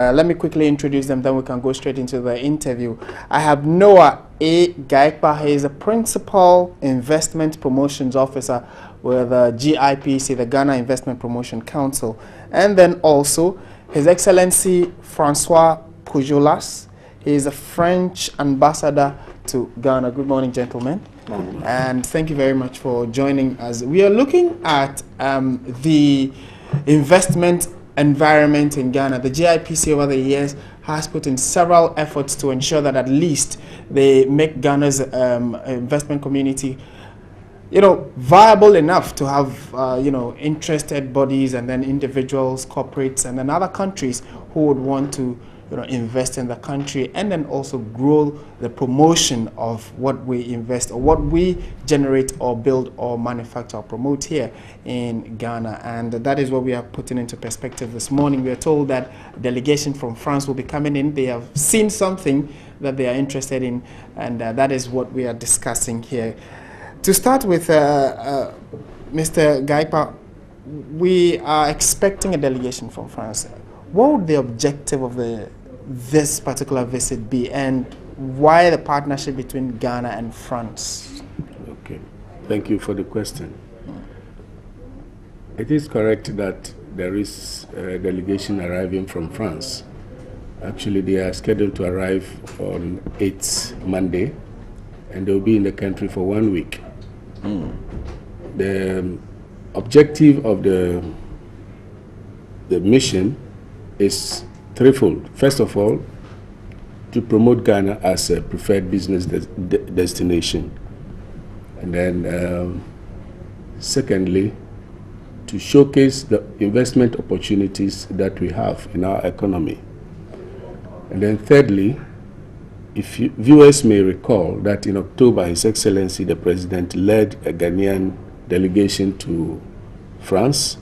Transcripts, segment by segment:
Let me quickly introduce them, then we can go straight into the interview. I have Noah A. GIPCs. He is a Principal Investment Promotions Officer with the GIPC, the Ghana Investment Promotion Council. And then also His Excellency Francois Pujolas. He is a French ambassador to Ghana. Good morning, gentlemen. Good morning. And thank you very much for joining us. We are looking at the investment environment in Ghana. The GIPC over the years has put in several efforts to ensure that at least they make Ghana's investment community, viable enough to have, interested bodies and then individuals, corporates, and then other countries who would want to, invest in the country, and then also grow the promotion of what we invest or what we generate or build or manufacture or promote here in Ghana. And that is what we are putting into perspective this morning. We are told that a delegation from France will be coming in. They have seen something that they are interested in, and that is what we are discussing here. To start with, Mr. GIPCs, we are expecting a delegation from France. What would the objective of this particular visit be, and why the partnership between Ghana and France? Okay, thank you for the question. It is correct that there is a delegation arriving from France. Actually, they are scheduled to arrive on 8th Monday, and they'll be in the country for 1 week. The objective of the mission is threefold. First of all, to promote Ghana as a preferred business destination. And then secondly, to showcase the investment opportunities that we have in our economy. And then thirdly, if viewers may recall that in October, His Excellency the President led a Ghanaian delegation to France,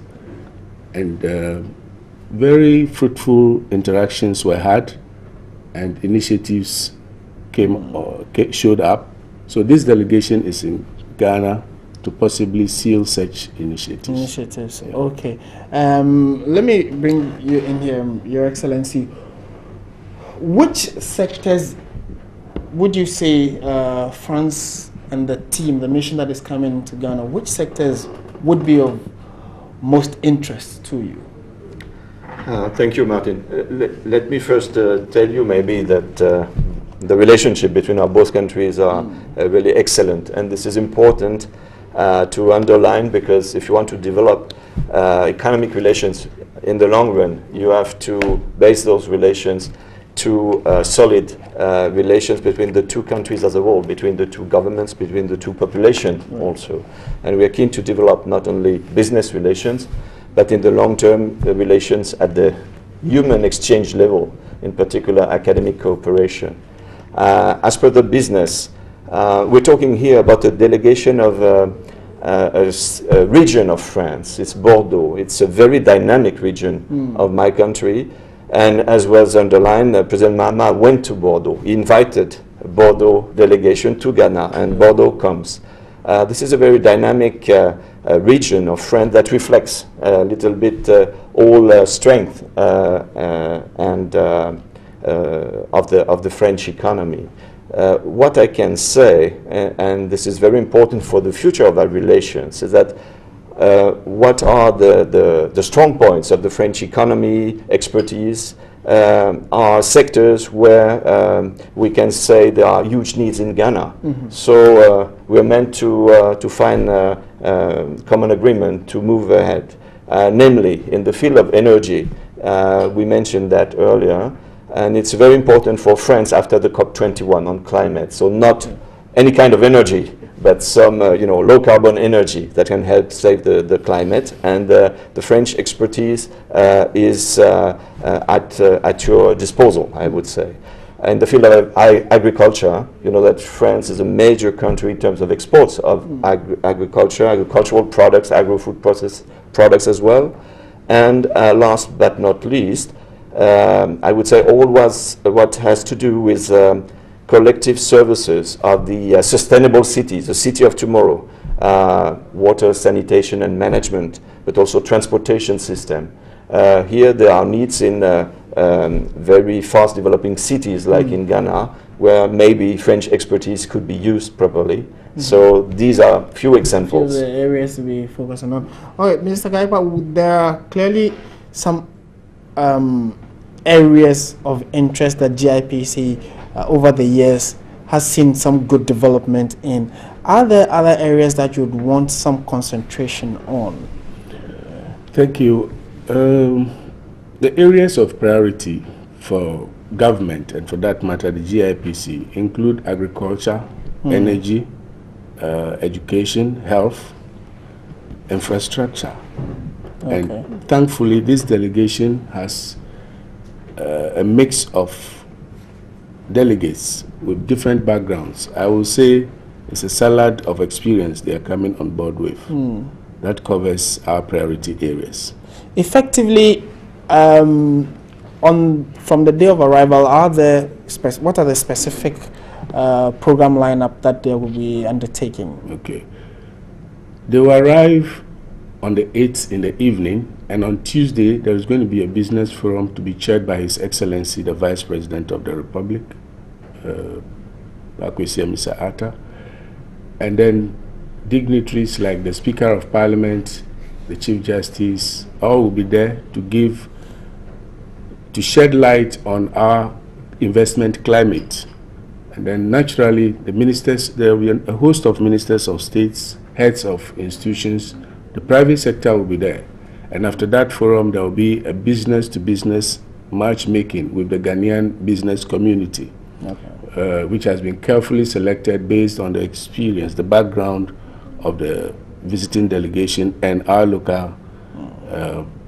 and very fruitful interactions were had, and initiatives showed up. So this delegation is in Ghana to possibly seal such initiatives. Yeah. Okay. Let me bring you in here, Your Excellency. Which sectors would you say France and the team, the mission that is coming to Ghana, which sectors would be of most interest to you? Thank you, Martin. Let me first tell you maybe that the relationship between our both countries are really excellent, and this is important to underline, because if you want to develop economic relations in the long run, you have to base those relations to solid relations between the two countries as a whole, between the two governments, between the two populations also. And we are keen to develop not only business relations, but in the long term, the relations at the human exchange level, in particular academic cooperation. As per the business, we're talking here about a delegation of a region of France. It's Bordeaux. It's a very dynamic region of my country. And as was underlined, President Mahama went to Bordeaux. He invited a Bordeaux delegation to Ghana, and Bordeaux comes. This is a very dynamic region of France that reflects a little bit all strength and of the French economy. What I can say, and this is very important for the future of our relations, is that what are the strong points of the French economy, expertise, are sectors where we can say there are huge needs in Ghana. So we're meant to find common agreement to move ahead. Namely, in the field of energy, we mentioned that earlier, and it's very important for France after the COP21 on climate. So not any kind of energy, but some low carbon energy that can help save the climate, and the French expertise is at your disposal, I would say. In the field of agriculture, you know that France is a major country in terms of exports of agriculture, agricultural products, agro-food products as well. And last but not least, I would say what has to do with collective services of the sustainable cities, the city of tomorrow, water, sanitation and management, but also transportation system. Here there are needs in very fast developing cities like in Ghana, where maybe French expertise could be used properly. So these are few examples. The areas to be focusing on. All right, Mr. Gaipa, there are clearly some areas of interest that GIPC over the years has seen some good development in. Are there other areas that you would want some concentration on? Thank you. The areas of priority for government, and for that matter the GIPC, include agriculture, energy, education, health, infrastructure. Okay. And thankfully this delegation has a mix of delegates with different backgrounds. I will say it's a salad of experience they are coming on board with. That covers our priority areas. Effectively, from the day of arrival, what are the specific program lineup that they will be undertaking? Okay. They will arrive on the 8th in the evening, and on Tuesday there is going to be a business forum to be chaired by His Excellency the Vice President of the Republic, Mr. Atta, and then dignitaries like the Speaker of Parliament, the Chief Justice, all will be there to shed light on our investment climate. And then naturally the ministers, there will be a host of ministers of states, heads of institutions. The private sector will be there, and after that forum there will be a business-to-business matchmaking with the Ghanaian business community, which has been carefully selected based on the experience, the background of the visiting delegation and our local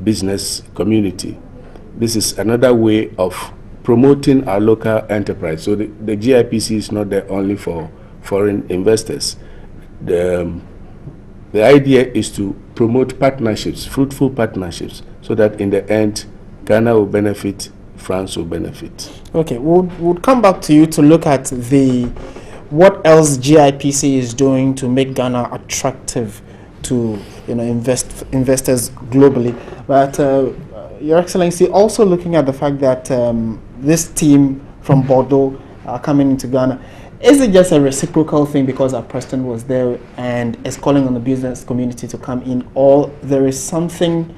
business community. This is another way of promoting our local enterprise. So the GIPC is not there only for foreign investors. The idea is to promote partnerships, fruitful partnerships, so that in the end, Ghana will benefit, France will benefit. Okay, we'll come back to you to look at what else GIPC is doing to make Ghana attractive to investors globally. But Your Excellency, also looking at the fact that this team from Bordeaux are coming into Ghana, is it just a reciprocal thing because our president was there and is calling on the business community to come in, or there is something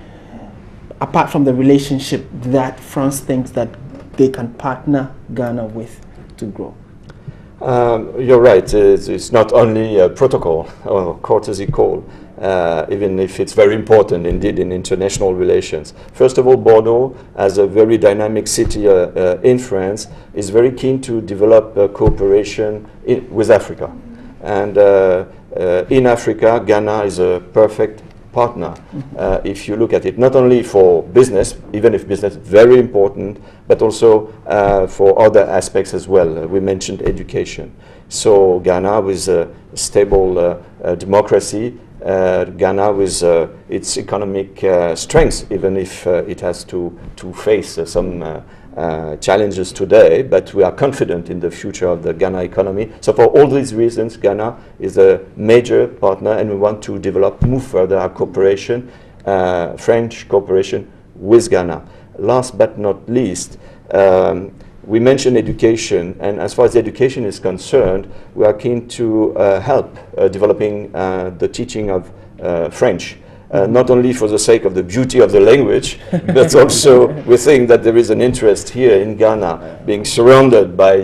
apart from the relationship that France thinks that they can partner Ghana with to grow? You're right. It's not only a protocol or courtesy call, even if it's very important indeed in international relations. First of all, Bordeaux, as a very dynamic city in France, is very keen to develop cooperation with Africa. And in Africa, Ghana is a perfect partner. If you look at it, not only for business, even if business is very important, but also for other aspects as well. We mentioned education. So Ghana with a stable democracy, Ghana with its economic strength, even if it has to face some challenges today, but we are confident in the future of the Ghana economy. So for all these reasons, Ghana is a major partner, and we want to move further our cooperation, French cooperation with Ghana. Last but not least, we mentioned education, and as far as education is concerned, we are keen to help developing the teaching of French. Not only for the sake of the beauty of the language, but also we think that there is an interest here in Ghana being surrounded by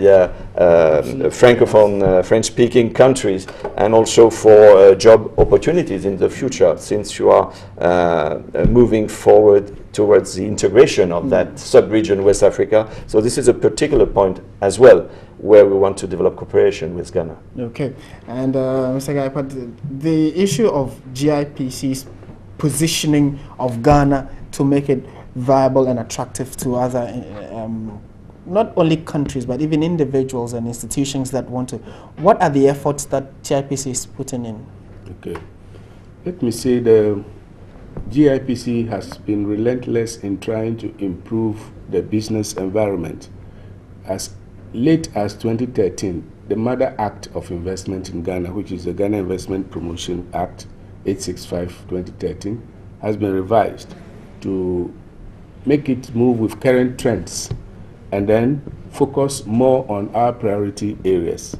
Francophone, French-speaking countries, and also for job opportunities in the future, since you are moving forward towards the integration of that sub-region, West Africa. So this is a particular point as well, where we want to develop cooperation with Ghana. Okay, and Mr. Gaipa, the issue of GIPC's positioning of Ghana to make it viable and attractive to other, not only countries, but even individuals and institutions that want to. What are the efforts that GIPC is putting in? Okay. Let me say the GIPC has been relentless in trying to improve the business environment. As late as 2013, the Mother Act of Investment in Ghana, which is the Ghana Investment Promotion Act 865-2013, has been revised to make it move with current trends, and then focus more on our priority areas.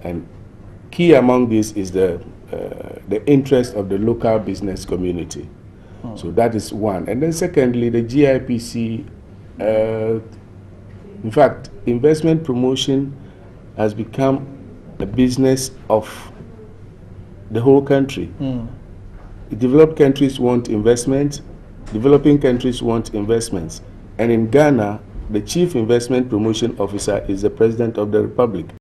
And key among these is the interest of the local business community. So that is one. And then secondly, the GIPC, in fact, investment promotion has become a business of the whole country. Developed countries want investment, developing countries want investments. And in Ghana, the Chief Investment Promotion Officer is the President of the Republic.